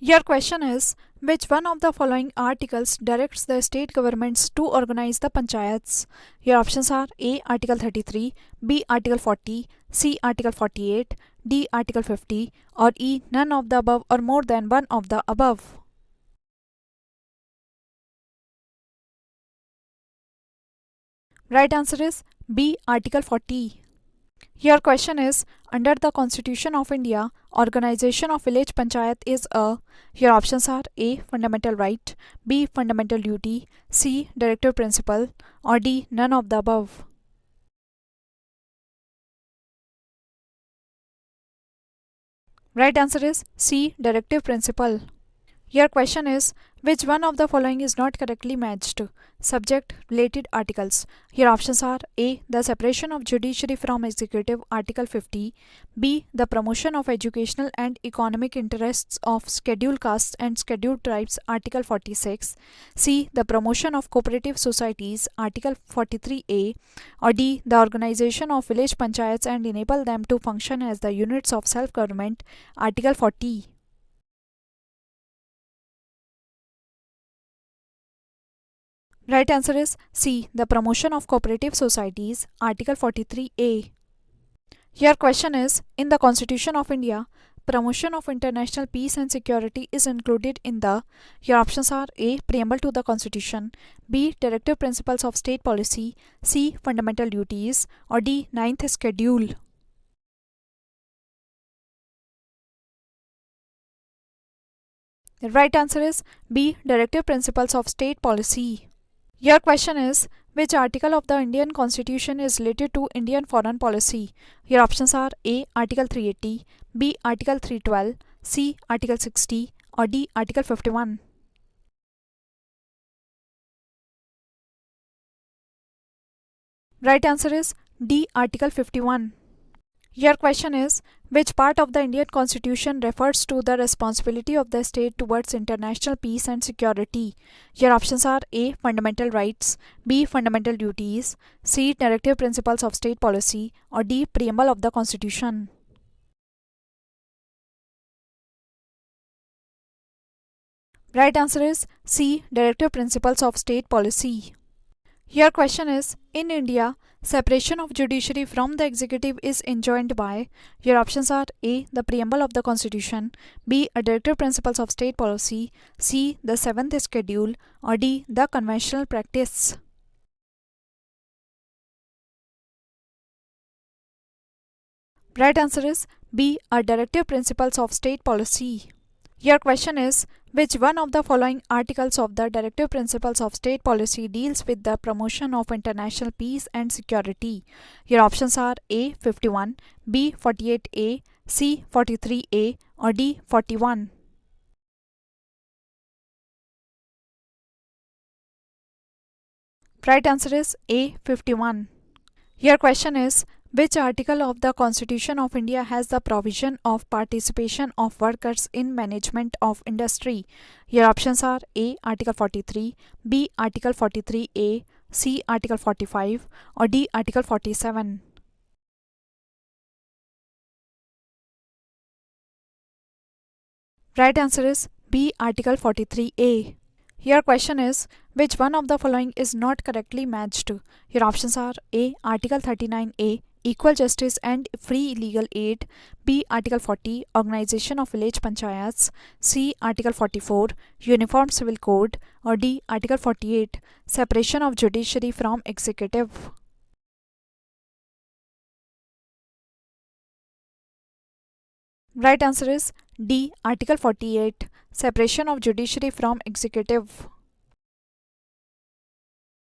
Your question is, which one of the following articles directs the state governments to organize the panchayats? Your options are A. Article 33, B. Article 40, C. Article 48, D. Article 50, or E. None of the above or more than one of the above. Right answer is B. Article 40. Your question is, under the Constitution of India, organization of village panchayat is a. Your options are A. Fundamental right, B. Fundamental duty, C. Directive principle, or D. None of the above. Right answer is C. Directive principle. Your question is, which one of the following is not correctly matched? Subject related articles. Your options are A. The separation of judiciary from executive, Article 50, B. The promotion of educational and economic interests of scheduled castes and scheduled tribes, Article 46, C. The promotion of cooperative societies, Article 43A, or D. The organization of village panchayats and enable them to function as the units of self-government, Article 40. Right answer is C. The promotion of cooperative societies, Article 43A. Your question is, in the Constitution of India, promotion of international peace and security is included in the. Your options are A. Preamble to the Constitution, B. Directive principles of state policy, C. Fundamental duties, or D. Ninth schedule. The right answer is B. Directive principles of state policy. Your question is, which article of the Indian Constitution is related to Indian foreign policy? Your options are A. Article 380, B. Article 312, C. Article 60, or D. Article 51. Right answer is D. Article 51. Your question is, which part of the Indian Constitution refers to the responsibility of the state towards international peace and security? Your options are A. Fundamental rights, B. Fundamental duties, C. Directive principles of state policy, or D. Preamble of the Constitution. Right answer is C. Directive principles of state policy. Your question is, in India, separation of judiciary from the executive is enjoined by. Your options are A. The preamble of the Constitution, B. A directive principles of state policy, C. The seventh schedule, or D. The conventional practice. Right answer is B. A directive principles of state policy. Your question is, which one of the following articles of the Directive Principles of State Policy deals with the promotion of international peace and security? Your options are A. 51, B. 48A, C. 43A, or D. 41. Right answer is A. 51. Your question is, which article of the Constitution of India has the provision of participation of workers in management of industry? Your options are A. Article 43, B. Article 43A, C. Article 45, or D. Article 47. Right answer is B. Article 43A. Your question is, which one of the following is not correctly matched? Your options are A. Article 39A, Equal Justice and Free Legal Aid, B. Article 40, Organization of Village Panchayats, C. Article 44, Uniform Civil Code, or D. Article 48, Separation of Judiciary from Executive. Right answer is D. Article 48, Separation of Judiciary from Executive.